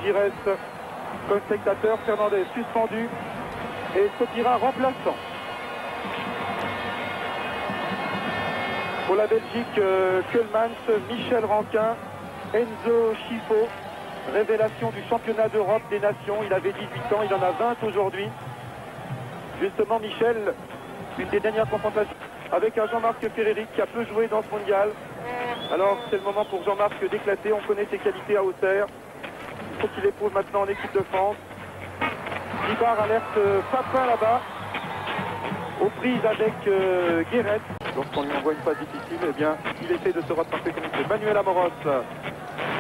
Pires comme spectateur. Fernandez suspendu et Sopira remplaçant. Pour la Belgique, Keulemans, Michel Rankin, Enzo Schifo, révélation du championnat d'Europe des nations. Il avait 18 ans, il en a 20 aujourd'hui. Justement, Michel, une des dernières confrontations avec un Jean-Marc Ferreri qui a peu joué dans ce mondial. Alors c'est le moment pour Jean-Marc d'éclater. On connaît ses qualités à Auxerre. Il faut qu'il éprouve maintenant en équipe de France. Libar alerte Papin là-bas, aux prises avec Guéret. Lorsqu'on lui envoie une passe difficile, eh bien, il essaie de se rattraper comme il fait. Manuel Amoros.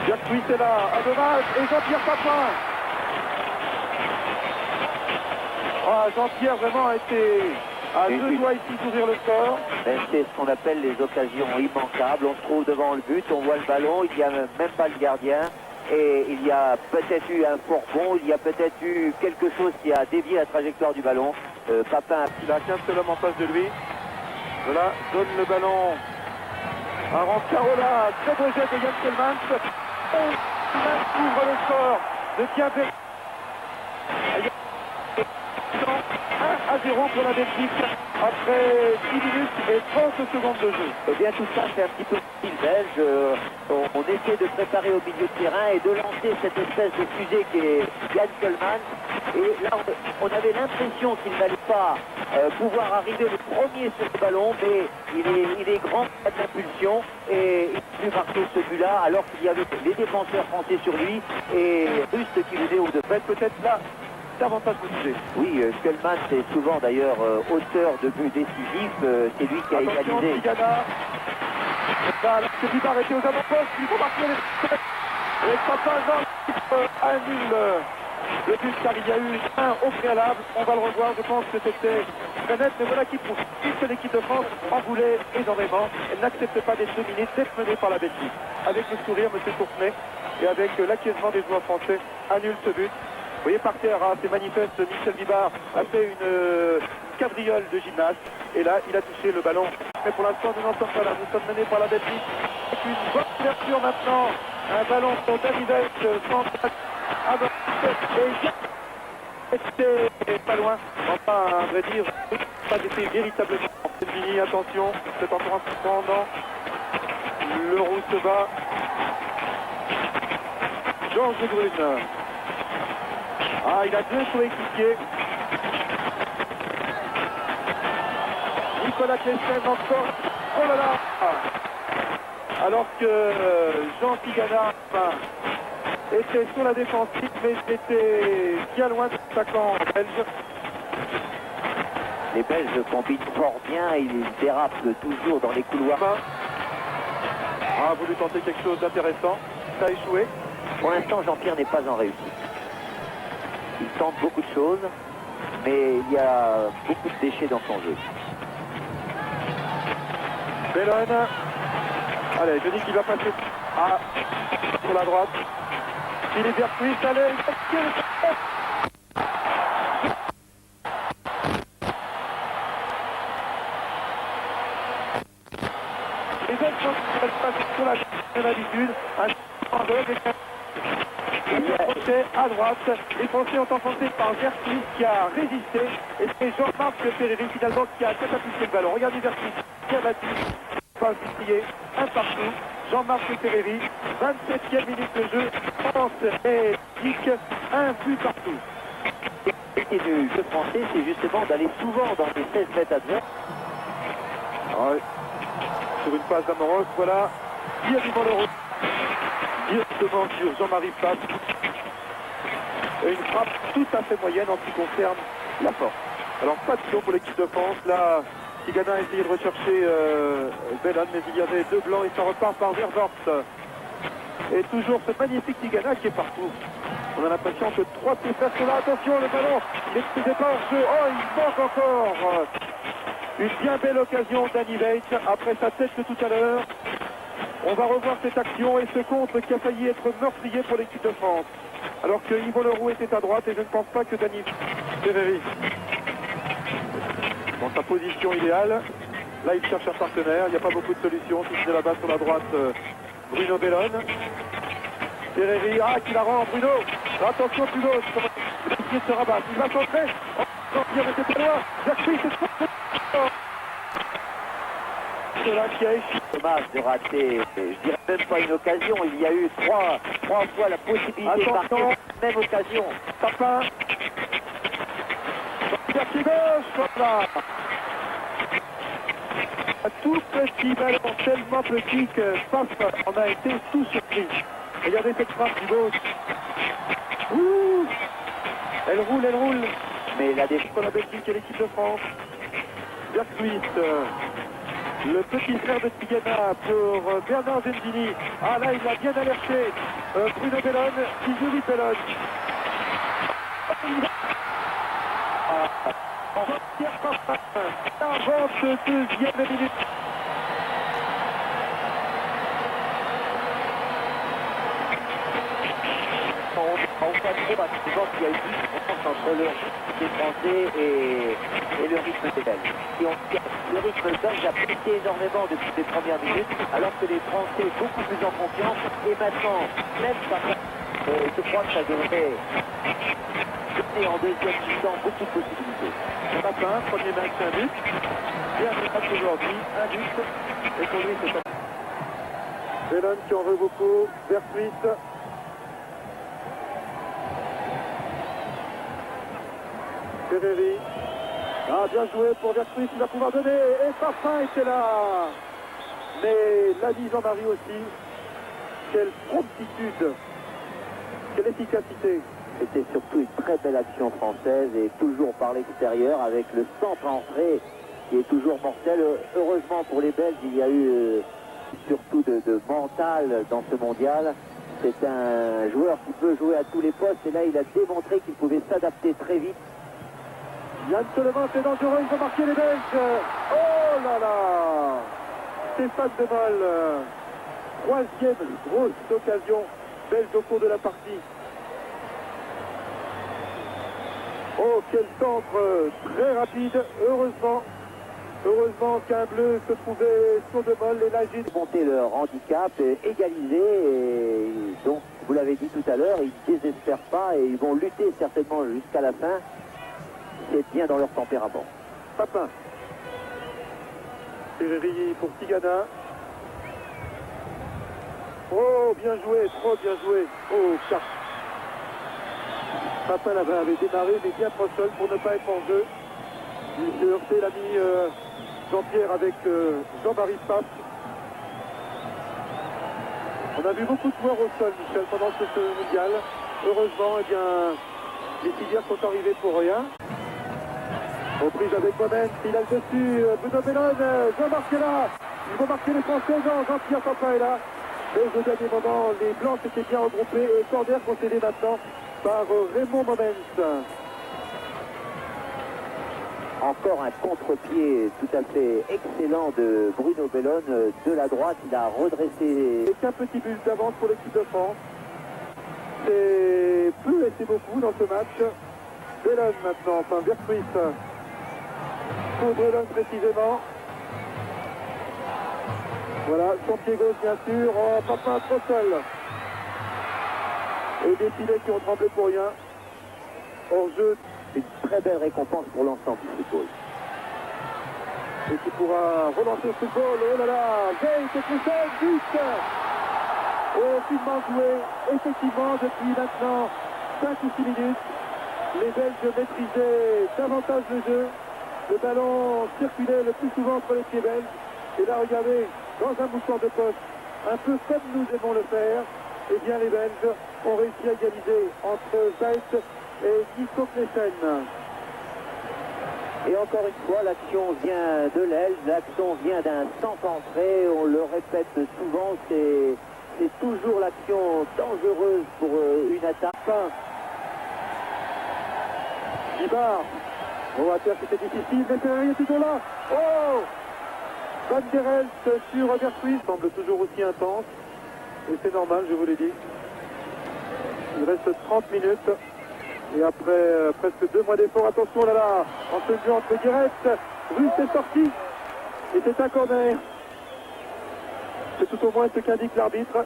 Jacques est là, un dommage, et Jean-Pierre Papin. Ah, Jean-Pierre vraiment a été à deux doigts ici d'ouvrir le score. C'est ce qu'on appelle les occasions immanquables. On se trouve devant le but, on voit le ballon, il n'y a même pas le gardien. Et il y a peut-être eu un fourgon, il y a peut-être eu quelque chose qui a dévié la trajectoire du ballon. Papin, il a qu'un seul homme en face de lui. Voilà, donne le ballon à Rancarola, très beau jet de Yann Keulemans. Ouvre le score de Quimper. 1-0 pour la Belgique après 10 minutes et 30 secondes de jeu. Eh bien tout ça c'est un petit peu style belge. On essaie de préparer au milieu de terrain et de lancer cette espèce de fusée qui est Yann Keulemans. Et là on avait l'impression qu'il n'allait pas pouvoir arriver le premier sur le ballon, mais il est grand à l'impulsion et il a pu marquer ce but-là alors qu'il y avait les défenseurs français sur lui et Rust qui venait au devant. Peut-être là davantage motivé. Oui, Keulemans est souvent d'ailleurs auteur de buts décisifs, c'est lui qui a égalisé. Tigana. Ce qui va arrêter aux avant-postes, il faut marquer les Papin annule le but car il y a eu un au préalable. On va le revoir, je pense que c'était très net, mais voilà qui prouve que l'équipe de France en voulait énormément. Elle n'accepte pas d'être dominée, d'être menée par la Belgique. Avec le sourire, M. Courtenay, et avec l'acquiescement des joueurs français, annule ce but. Vous voyez par terre, hein, c'est manifeste, Michel Libar a fait une cabriole de gymnaste et là il a touché le ballon. Mais pour l'instant nous n'en sommes pas là, nous sommes menés par la Belgique. Avec une bonne ouverture maintenant, un ballon pour Davides, centre et c'était pas loin, enfin à vrai dire, pas été véritablement. Fini, attention, c'est encore un cependant, le roux se bat. Georges Brune. Ah, il a deux coéquipiers. Nicolas Klessen encore. Oh là là! Alors que Jean Tigana était sur la défensive, mais c'était bien loin de l'attaquant belge. Les Belges combinent fort bien, ils dérapent toujours dans les couloirs. A voulu tenter quelque chose d'intéressant, ça a échoué. Pour l'instant, Jean-Pierre n'est pas en réussite. Il tente beaucoup de choses, mais il y a beaucoup de déchets dans son jeu. Bellone. Allez, je dis qu'il va passer sur la droite. Philippe Verpuis, allez, les autres sont passés sur la d'habitude. Un Français à droite, les Français ont enfoncé par Verpuis qui a résisté et c'est Jean-Marc Ferreri finalement qui a catapulté le ballon. Regardez Verpuis qui a battu, pas oublié, un partout. Jean-Marc Ferreri, 27e minute de jeu, France et Belgique, un but partout. Et du jeu français, c'est justement d'aller souvent dans les 16 mètres adverses. Ouais. Sur une passe d'Amoros, voilà, directement le rôle. Directement sur Jean-Marie Pape. Et une frappe tout à fait moyenne en ce qui concerne la force. Alors pas de pion pour l'équipe de France. Là, Tigana a essayé de rechercher Bellone, mais il y avait deux blancs et ça repart par Vervort. Et toujours ce magnifique Tigana qui est partout. On a l'impression que trois pieds sont là. Attention, le ballon, il n'est pas hors jeu. Oh, il manque encore. Une bien belle occasion d'Annie Veitch après sa tête de tout à l'heure. On va revoir cette action et ce contre qui a failli être meurtrier pour l'équipe de France. Alors que Yvon Leroux était à droite et je ne pense pas que Dani Ferreri dans sa position idéale. Là il cherche un partenaire, il n'y a pas beaucoup de solutions, si c'est là-bas sur la droite Bruno Bellone. Ferreri, qui la rend, Bruno. Attention, Bruno. Il va essayer de se rabattre. Il va centrer. Oh, il était pas loin. Vertruis, c'est cela qui a échoué. Dommage de rater, je dirais même pas une occasion. Il y a eu trois fois la possibilité de marquer, même occasion. Papin. Pied gauche, voilà. Un tout petit ballon, tellement petit que Paf en a été tout surpris. Regardez cette frappe du gauche. Ouh, elle roule. Mais la défense pour la Belgique et l'équipe de France. Vertruis, le petit frère de Tigana pour Bernard Gentini. Ah là, il a bien alerté Bruno Bellone, qui joue vite Bellone. Pierre Papin, 42e minute. On voit trop souvent qu'il y a eu une différence entre le rythme des Français et le rythme des Belges. Le rythme belge a baissé énormément depuis les premières minutes, alors que les Français beaucoup plus en confiance. Et maintenant, même je crois que ça devrait donner en deuxième mi-temps beaucoup de possibilités. Papin, premier match, un but. Dernier match aujourd'hui, un but. Et pour lui, c'est ça. Bellone qui en veut beaucoup. Vertruis. Ferreri. Bien joué pour Vertruis, il va pouvoir donner. Et Papin était là. Mais l'a dit Jean-Marie aussi. Quelle promptitude. Quelle efficacité. C'était surtout une très belle action française et toujours par l'extérieur avec le centre entrée qui est toujours mortel. Heureusement pour les Belges, il y a eu surtout de mental dans ce mondial. C'est un joueur qui peut jouer à tous les postes et là il a démontré qu'il pouvait s'adapter très vite. Yann Seulement, c'est dangereux, ils vont marquer les Belges. Oh là là, Stéphane Demol, troisième grosse occasion belge au cours de la partie. Oh, quel centre très rapide, heureusement qu'un bleu se trouvait sur Demol et là j'ai monté leur handicap, égalisé et donc vous l'avez dit tout à l'heure, ils ne désespèrent pas et ils vont lutter certainement jusqu'à la fin. C'est bien dans leur tempérament. Papin. Ferreri pour Tigana. Oh, bien joué, trop bien joué. Oh, carte. Papin là-bas avait démarré, mais bien trop seul pour ne pas être en jeu. Il s'est heurté l'ami Jean-Pierre avec Jean-Marie Paf. On a vu beaucoup de joueurs au sol, Michel, pendant ce mondial. Heureusement, eh bien, les filières sont arrivées pour rien. Reprise avec Moment, il a le dessus, Bruno Bellone, Jean-Marc est là, ils vont marquer les Français, non, Jean-Pierre Papin est là. Mais au dernier moment, les Blancs s'étaient bien regroupés et corner concédé maintenant par Raymond Moment. Encore un contre-pied tout à fait excellent de Bruno Bellone de la droite, il a redressé. Et qu'un petit but d'avance pour l'équipe de France. C'est peu et c'est beaucoup dans ce match. Bellone maintenant, enfin Vertruis. Pour Bellone précisément. Voilà, son pied gauche bien sûr. Oh, Papin trop seul. Et des filets qui ont tremblé pour rien. Hors jeu. Une très belle récompense pour l'ensemble du football. Et qui pourra relancer le football. Oh là là, Veille, c'est tout seul, but. Oh, finement joué. Effectivement, depuis maintenant 5 ou 6 minutes, les Belges maîtrisaient davantage le jeu. Le ballon circulait le plus souvent entre les pieds belges. Et là, regardez, dans un mouchoir de poste, un peu comme nous aimons le faire, eh bien les Belges ont réussi à égaliser entre Zayt et Nico Klesen. Et encore une fois, l'action vient de l'aile, l'action vient d'un centre entré, on le répète souvent, c'est toujours l'action dangereuse pour une attaque. Gibard, on va dire que c'était difficile, mais Ferreri est toujours là. Oh, Van der Elst sur Vertruis semble toujours aussi intense, et c'est normal, je vous l'ai dit. Il reste 30 minutes. Et après presque 2 mois d'effort, attention là là, en ce jeu entre direct, Russe est sorti, et c'est un corner. C'est tout au moins ce qu'indique l'arbitre.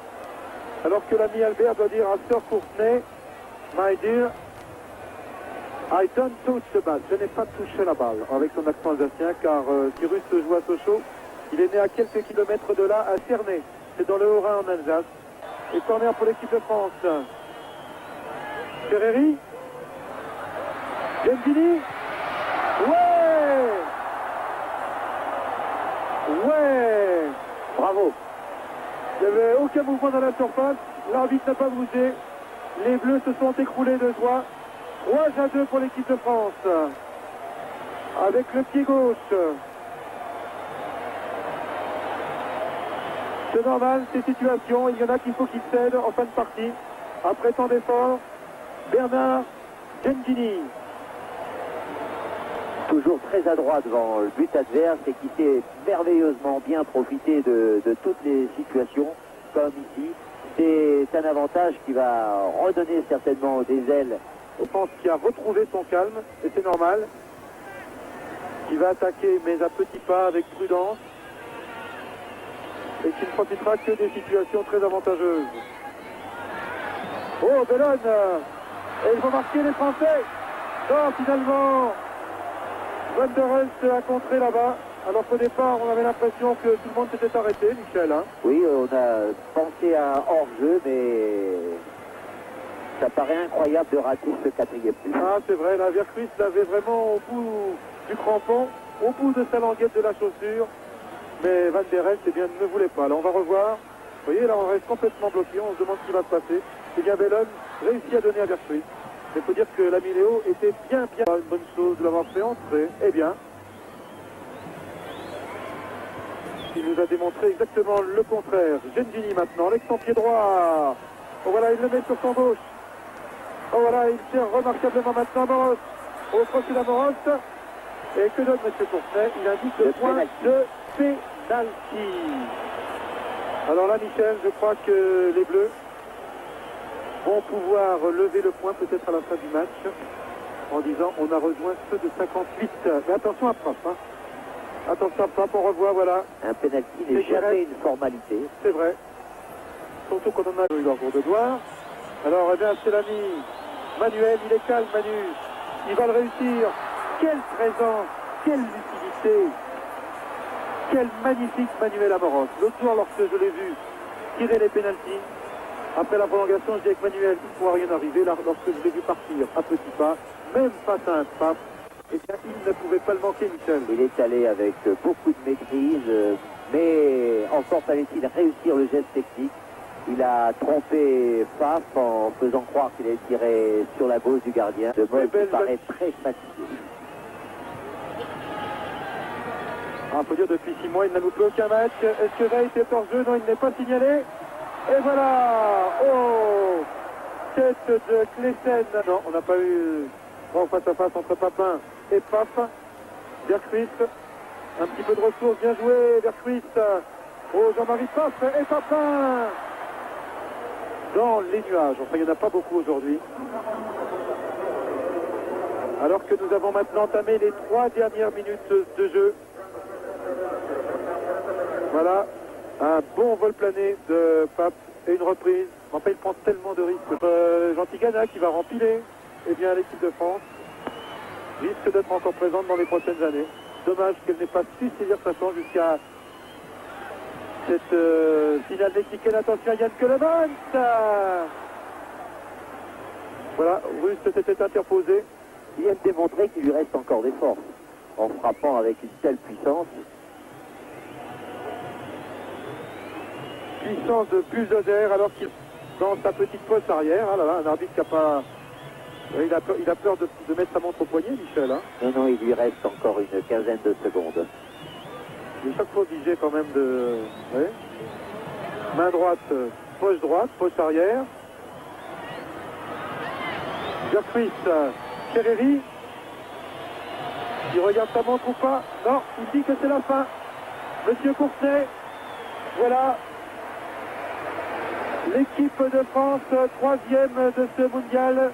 Alors que l'ami Albert doit dire à Sir Courtenay, my dear, I don't touch the ball. Je n'ai pas touché la balle, avec son accent alsacien, car Cyrus joue à Sochaux. Il est né à quelques kilomètres de là, à Cernay. C'est dans le Haut-Rhin en Alsace. Et corner pour l'équipe de France. Ferreri. Gentini. Ouais. Ouais. Bravo. Il n'y avait aucun mouvement dans la surface. L'arbitre n'a pas bougé. Les Bleus se sont écroulés de joie. 3-2 pour l'équipe de France. Avec le pied gauche. C'est normal, ces situations. Il y en a qu'il faut qu'ils cèdent en fin de partie. Après tant d'efforts, Bernard Gentini. Toujours très adroit devant le but adverse et qui sait merveilleusement bien profiter de toutes les situations, comme ici. C'est un avantage qui va redonner certainement des ailes. Je pense qu'il a retrouvé son calme, et c'est normal. Il va attaquer, mais à petits pas, avec prudence. Et qui ne profitera que des situations très avantageuses. Oh, Bellone. Et ils vont marquer les Français. Non, finalement, Van der Elst a contré là-bas. Alors qu'au départ, on avait l'impression que tout le monde s'était arrêté, Michel. Hein. Oui, on a pensé à un hors-jeu, mais ça paraît incroyable de rater ce quatrième but. Ah, c'est vrai, la Vercruis l'avait vraiment au bout du crampon, au bout de sa languette de la chaussure. Mais Van der Elst, eh bien, ne voulait pas. Là, on va revoir. Vous voyez, là, on reste complètement bloqué. On se demande ce qui va se passer. Eh bien, Bellone réussit à donner à Vercruis. Mais il faut dire que l'ami Léo était bien une bonne chose de l'avoir fait entrer. Eh bien, il nous a démontré exactement le contraire. Gentini maintenant, l'ex pied droit. Oh voilà, il le met sur son gauche. Oh voilà, il tire remarquablement maintenant Moros. Au crochet de Moros. Et que donne M. Courtenay? Il indique le point de pénalty. Alors là, Michel, je crois que les Bleus vont pouvoir lever le point peut-être à la fin du match en disant on a rejoint ceux de 58. Mais attention à frappe. Hein. Attention à frappe, on revoit, voilà. Un pénalty n'est jamais une formalité. C'est vrai. Surtout quand on a eu leur de gloire. Alors, eh bien, c'est l'ami Manuel, il est calme, Manu. Il va le réussir. Quelle présence, quelle lucidité. Quel magnifique Manuel Amoros. L'autre soir, lorsque je l'ai vu tirer les pénaltys, après la prolongation, je dis avec Manuel, il ne pourra rien arriver. Là, lorsque je l'ai vu partir à petits pas, même face à un pape, eh bien, il ne pouvait pas le manquer, Michel. Il est allé avec beaucoup de maîtrise, mais encore fallait-il réussir le geste technique. Il a trompé Faf en faisant croire qu'il allait tirer sur la gauche du gardien. De Moll qui paraît très fatigué. Ah, faut dire depuis 6 mois, il n'a loupé aucun match. Est-ce que Veil est hors jeu? Non, il n'est pas signalé. Et voilà. Oh, tête de Clesen. Non, on n'a pas eu grand face à face entre Papin et Paf. Vercruis, un petit peu de ressources, bien joué. Vercruis. Oh, Jean-Marie Paf et Papin dans les nuages. Enfin, il n'y en a pas beaucoup aujourd'hui. Alors que nous avons maintenant entamé les 3 dernières minutes de jeu. Voilà, un bon vol plané de Pape et une reprise. Enfin, il prend tellement de risques. Jean Tigana qui va rempiler eh bien, l'équipe de France risque d'être encore présente dans les prochaines années. Dommage qu'elle n'ait pas su saisir sa chance jusqu'à cette finale mexicaine. Attention à Yann Colemans. Voilà, Russe s'était interposé. Il vient de démontrer qu'il lui reste encore des forces en frappant avec une telle puissance. Puissance de bulldozer alors qu'il dans sa petite poste arrière. Ah là là, un arbitre qui a pas... Il a peur de mettre sa montre au poignet, Michel. Hein. Non, il lui reste encore une quinzaine de secondes. Il est chaque fois obligé quand même de... Ouais. Main droite, poche arrière. Vercruis, Ferreri. Il regarde sa montre ou pas? Non, il dit que c'est la fin. Monsieur Courtenay, voilà. L'équipe de France, 3e de ce mondial.